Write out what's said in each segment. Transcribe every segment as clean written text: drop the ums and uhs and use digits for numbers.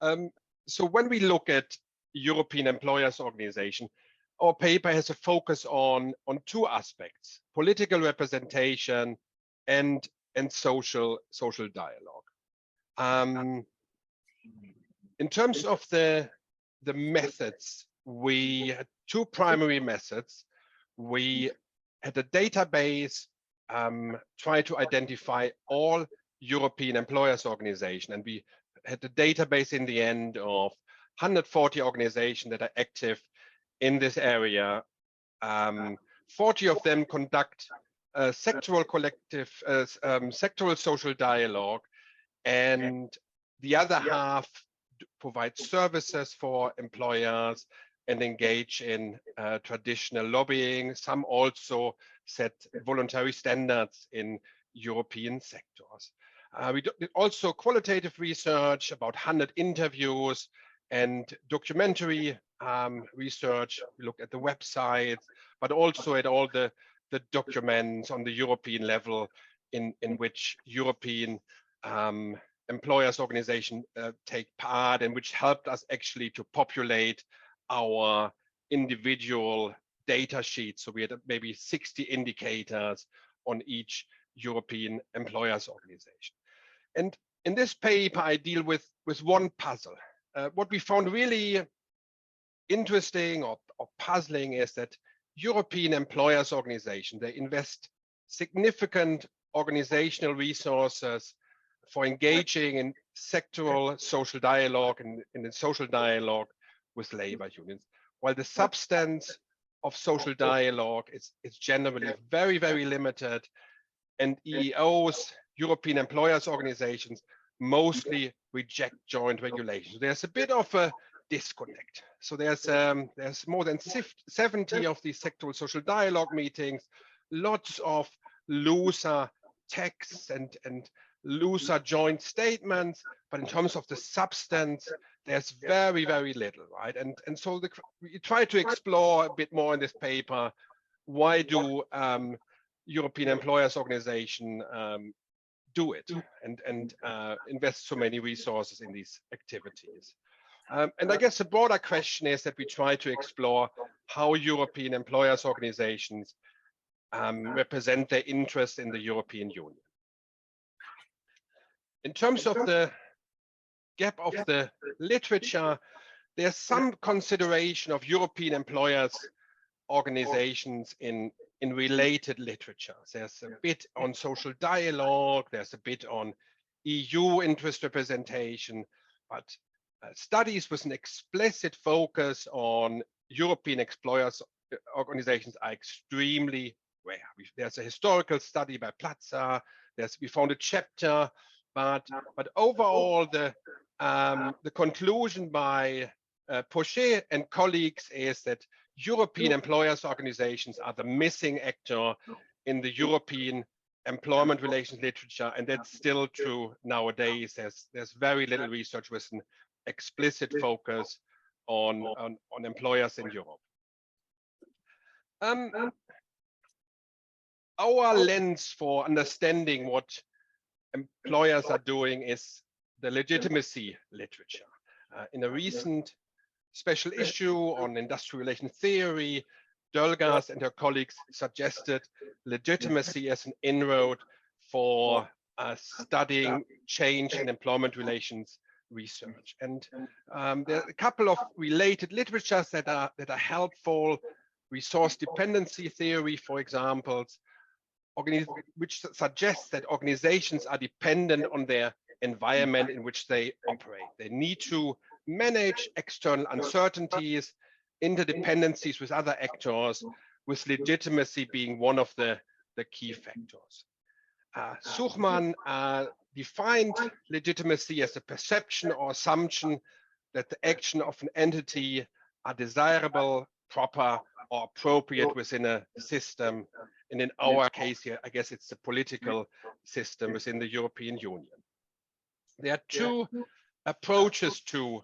So when we look at European employers organization, our paper has a focus on two aspects: political representation and social dialogue. In terms of the methods, we had two primary methods. We had a database, try to identify all European employers organization, and we had a database in the end of 140 organizations that are active in this area. 40 of them conduct sectoral collective, sectoral social dialogue, and the other half provide services for employers and engage in traditional lobbying. Some also set voluntary standards in European sectors. We did also qualitative research, about 100 interviews, and documentary research. We looked at the websites, but also at all the documents on the European level in which European employers organization take part, and which helped us actually to populate our individual data sheets. So we had maybe 60 indicators on each European employers organization. And in this paper, I deal with one puzzle. What we found really interesting or puzzling is that European employers organizations, they invest significant organizational resources for engaging in sectoral social dialogue and in the social dialogue with labor unions, while the substance of social dialogue is generally very, very limited, and EEOs, European employers organizations, mostly reject joint regulations. There's a bit of a disconnect. So there's more than 70 of these sectoral social dialogue meetings, lots of looser texts and looser joint statements, but in terms of the substance, there's very, very little, right? And so we try to explore a bit more in this paper, why do European employers organization do it and invest so many resources in these activities? And I guess the broader question is that we try to explore how European employers organizations represent their interests in the European Union. In terms of the gap of the literature, there's some consideration of European employers organizations in related literature. There's a bit on social dialogue, there's a bit on EU interest representation, but studies with an explicit focus on European employers organizations are extremely rare. There's a historical study by Plaza, we found a chapter, but overall the conclusion by Pochet and colleagues is that European employers organizations are the missing actor in the European employment relations literature, and that's still true nowadays. There's very little research with an explicit focus on employers in Europe. Our lens for understanding what employers are doing is the legitimacy literature. In a recent special issue on industrial relations theory, Dölgas and her colleagues suggested legitimacy as an inroad for studying change in employment relations research. And there are a couple of related literatures that are helpful. Resource dependency theory, for example, which suggests that organizations are dependent on their environment in which they operate. They need to manage external uncertainties, interdependencies with other actors, with legitimacy being one of the key factors. Suchman defined legitimacy as a perception or assumption that the action of an entity are desirable, proper, or appropriate within a system. And in our case here, I guess it's the political system within the European Union. There are two approaches to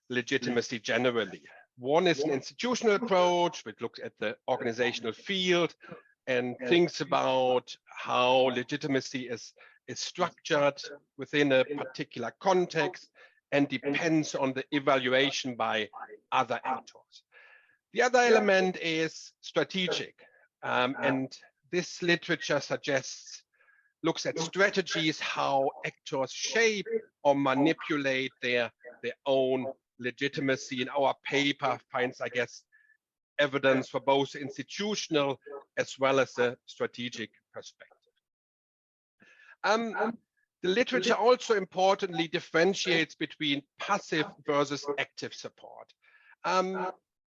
legitimacy generally. One is an institutional approach, which looks at the organizational field and thinks about how legitimacy is structured within a particular context and depends on the evaluation by other actors. The other element is strategic, and this literature looks at strategies, how actors shape or manipulate their own legitimacy. In our paper finds, I guess, evidence for both institutional as well as a strategic perspective. The literature also importantly differentiates between passive versus active support.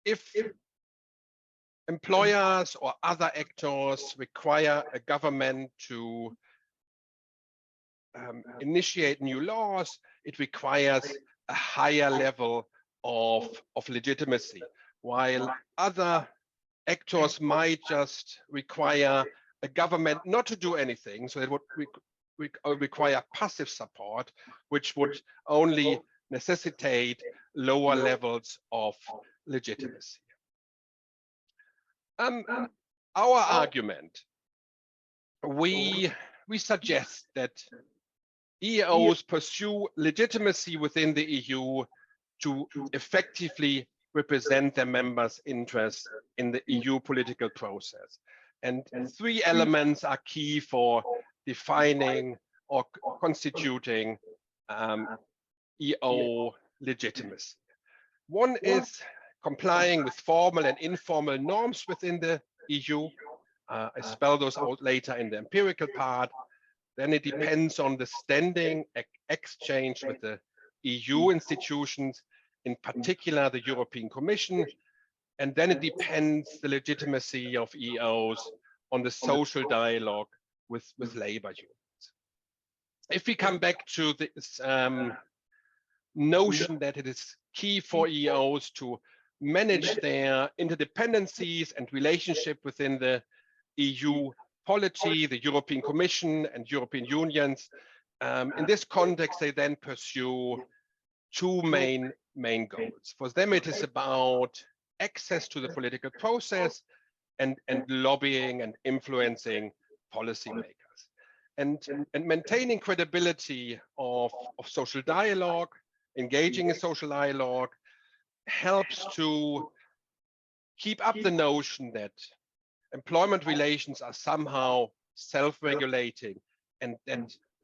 If employers or other actors require a government to initiate new laws, it requires a higher level of legitimacy, while other actors might just require a government not to do anything, so it would require passive support, which would only necessitate lower levels of legitimacy. Our argument, we suggest that EOs pursue legitimacy within the EU to effectively represent their members' interests in the EU political process. And three elements are key for defining or constituting EO legitimacy. One is complying with formal and informal norms within the EU. I spell those out later in the empirical part. Then it depends on the standing exchange with the EU institutions, in particular the European Commission. And then it depends the legitimacy of EOs on the social dialogue with labor unions. If we come back to this notion that it is key for EOs to manage their interdependencies and relationship within the EU polity, the European Commission and European unions. In this context, they then pursue two main goals. For them, it is about access to the political process and lobbying and influencing policymakers. And maintaining credibility of social dialogue, engaging in social dialogue, helps to keep up the notion that employment relations are somehow self-regulating and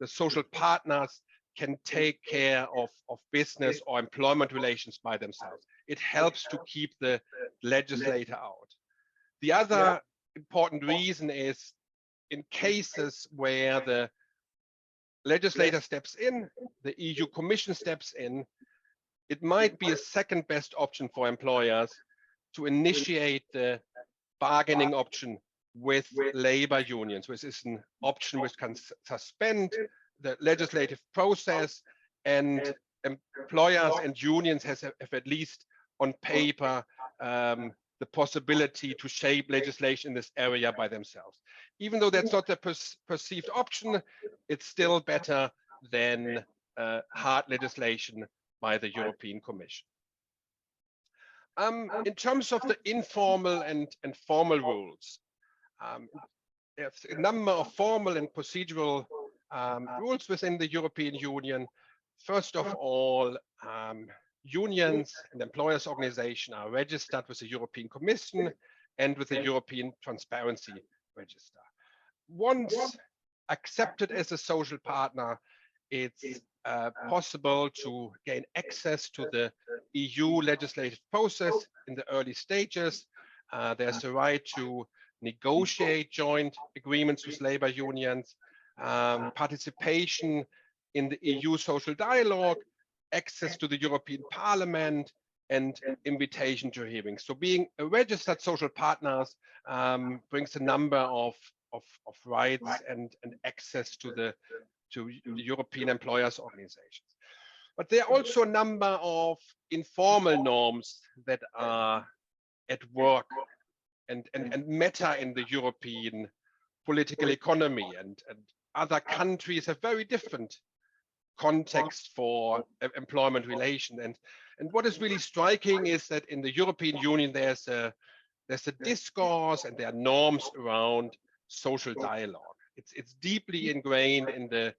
the social partners can take care of business or employment relations by themselves. It helps to keep the legislator out. The other important reason is in cases where the legislator steps in, the EU Commission steps in, it might be a second best option for employers to initiate the bargaining option with labor unions, which is an option which can suspend the legislative process, and employers and unions have at least on paper the possibility to shape legislation in this area by themselves. Even though that's not the perceived option, it's still better than hard legislation by the European Commission. In terms of the informal and formal rules, there's a number of formal and procedural rules within the European Union. First of all, unions and employers' organizations are registered with the European Commission and with the European Transparency Register. Once accepted as a social partner, it's possible to gain access to the EU legislative process in the early stages. There's a right to negotiate joint agreements with labor unions, participation in the EU social dialogue, access to the European Parliament, and invitation to hearings. So being a registered social partners brings a number of rights and access to the European employers organizations. But there are also a number of informal norms that are at work and matter in the European political economy, and other countries have very different context for employment relation. And what is really striking is that in the European Union there's a discourse and there are norms around social dialogue. It's deeply ingrained in the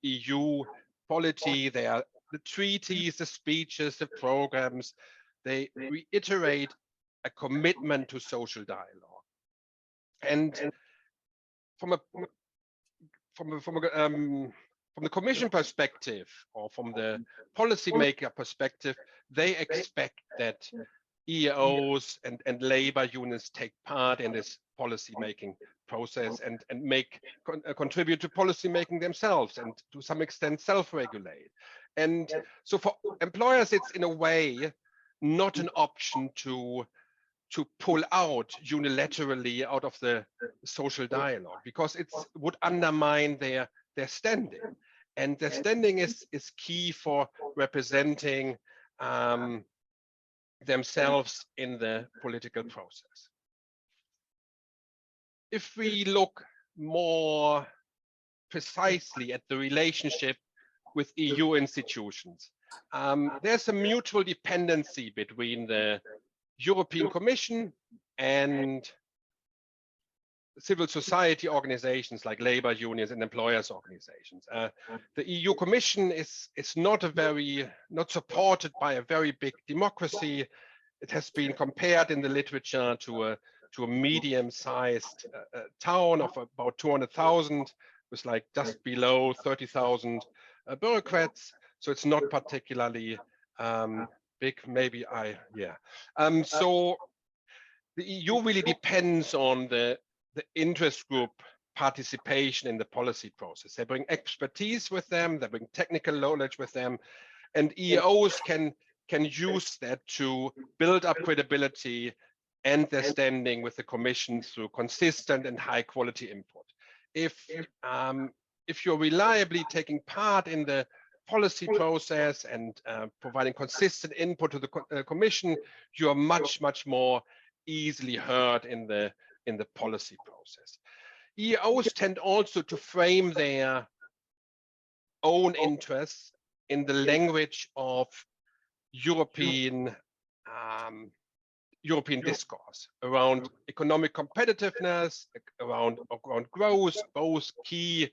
EU polity. There are the treaties, the speeches, the programs, they reiterate a commitment to social dialogue. And from the Commission perspective, or from the policymaker perspective, they expect that EOs and labor unions take part in this policy making process and contribute to policy making themselves, and to some extent self-regulate. And so for employers, it's in a way not an option to pull out unilaterally out of the social dialogue, because it would undermine their standing. And their standing is key for representing themselves in the political process. If we look more precisely at the relationship with EU institutions, there's a mutual dependency between the European Commission and civil society organizations like labor unions and employers organizations. The EU Commission is not supported by a very big democracy. It has been compared in the literature to a medium-sized town of about 200,000, with like just below 30,000 bureaucrats. So it's not particularly big. Maybe so the EU really depends on the interest group participation in the policy process. They bring expertise with them, they bring technical knowledge with them, and EOs can use that to build up credibility and their standing with the Commission through consistent and high quality input. If you're reliably taking part in the policy process and providing consistent input to the Commission, you are much more easily heard in the policy process. EOs tend also to frame their own interests in the language of European discourse around economic competitiveness, around growth, both key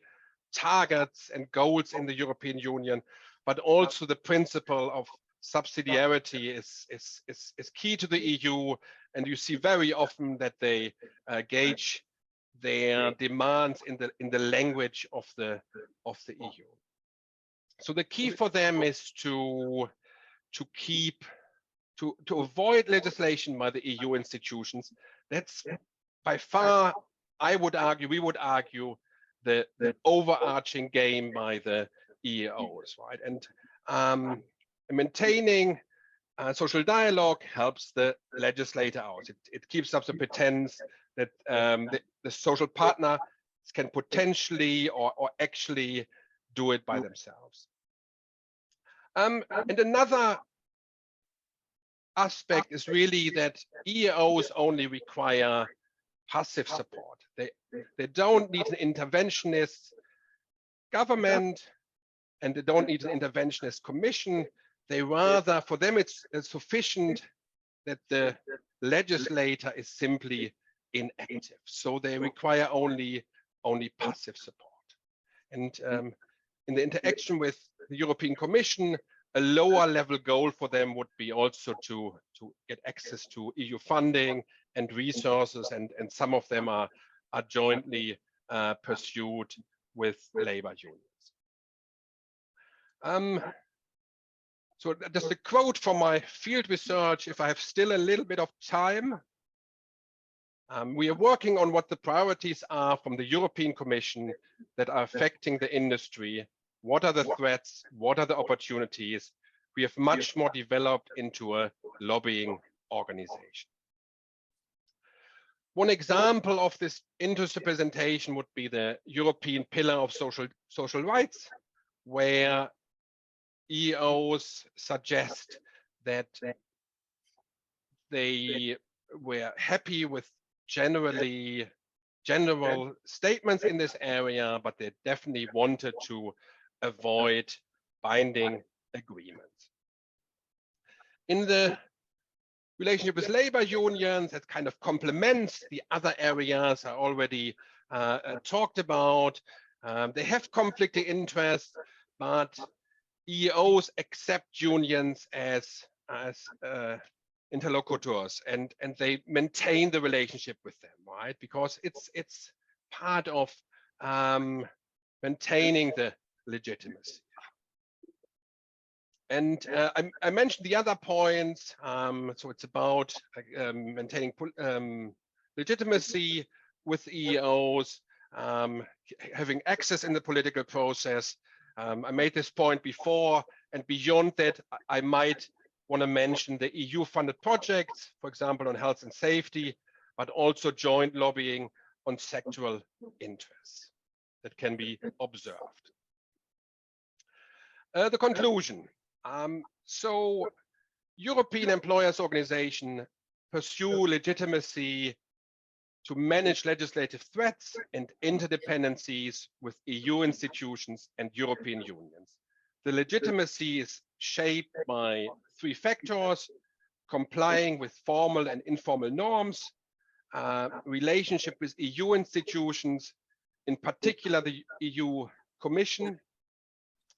targets and goals in the European Union, but also the principle of subsidiarity is key to the EU, and you see very often that they gauge their demands in the language of the EU. So the key for them is to avoid legislation by the EU institutions. That's by far, we would argue, the overarching game by the EOs, right? And maintaining social dialogue helps the legislator out. It keeps up the pretense that the social partner can potentially or actually do it by themselves. And another aspect is really that EOs only require passive support. They don't need an interventionist government, and they don't need an interventionist commission. They rather, for them, it's sufficient that the legislator is simply inactive. So they require only passive support. And in the interaction with the European Commission, a lower level goal for them would be also to get access to EU funding and resources, and some of them are jointly pursued with labor unions. So just a quote from my field research, if I have still a little bit of time. We are working on what the priorities are from the European Commission that are affecting the industry. What are the threats? What are the opportunities? We have much more developed into a lobbying organization. One example of this interest representation would be the European Pillar of Social Rights, where EOs suggest that they were happy with general statements in this area, but they definitely wanted to avoid binding agreements. In the relationship with labor unions, that kind of complements the other areas I already talked about. They have conflicting interests, but EEOs accept unions as interlocutors, and they maintain the relationship with them, right? Because it's part of maintaining the legitimacy. And I mentioned the other points. So it's about maintaining legitimacy with EEOs, having access in the political process. I made this point before, and beyond that, I might want to mention the EU-funded projects, for example, on health and safety, but also joint lobbying on sectoral interests that can be observed. The conclusion. So European employers organizations pursue legitimacy to manage legislative threats and interdependencies with EU institutions and European unions. The legitimacy is shaped by 3 factors: complying with formal and informal norms, relationship with EU institutions, in particular the EU Commission,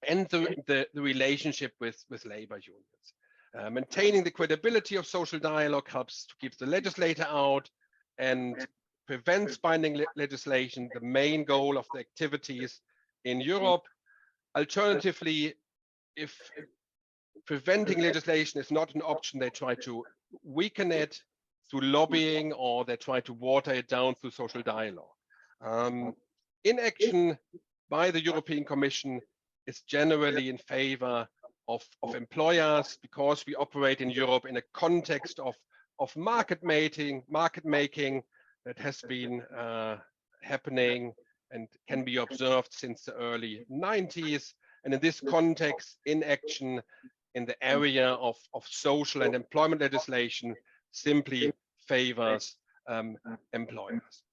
and the relationship with labor unions. Maintaining the credibility of social dialogue helps to keep the legislator out and prevents binding legislation, the main goal of the activities in Europe. Alternatively, if preventing legislation is not an option, they try to weaken it through lobbying, or they try to water it down through social dialogue. Inaction by the European Commission is generally in favor of employers, because we operate in Europe in a context of market making that has been happening and can be observed since the early 90s. And in this context, inaction in the area of social and employment legislation simply favors employers.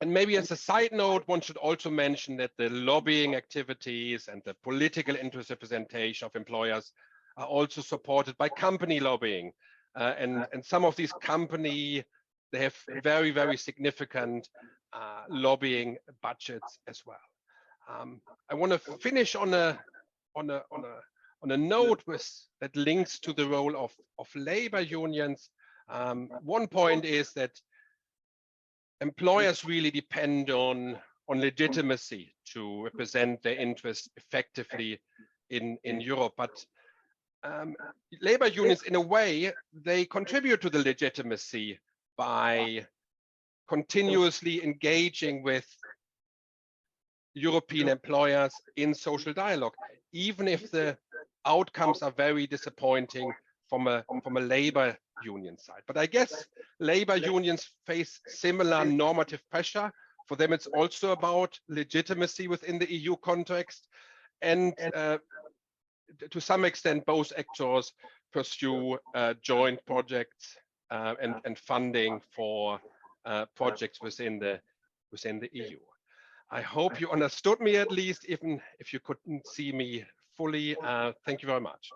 And maybe as a side note, one should also mention that the lobbying activities and the political interest representation of employers are also supported by company lobbying. And some of these companies, they have very, very significant lobbying budgets as well. I want to finish on a note that links to the role of labor unions. One point is that employers really depend on legitimacy to represent their interests effectively in Europe. But labor unions, in a way, they contribute to the legitimacy by continuously engaging with European employers in social dialogue, even if the outcomes are very disappointing from a labor union side. But I guess labor unions face similar normative pressure. For them, it's also about legitimacy within the EU context. And to some extent, both actors pursue joint projects and funding for projects within the EU. I hope you understood me, at least, even if you couldn't see me fully. Thank you very much.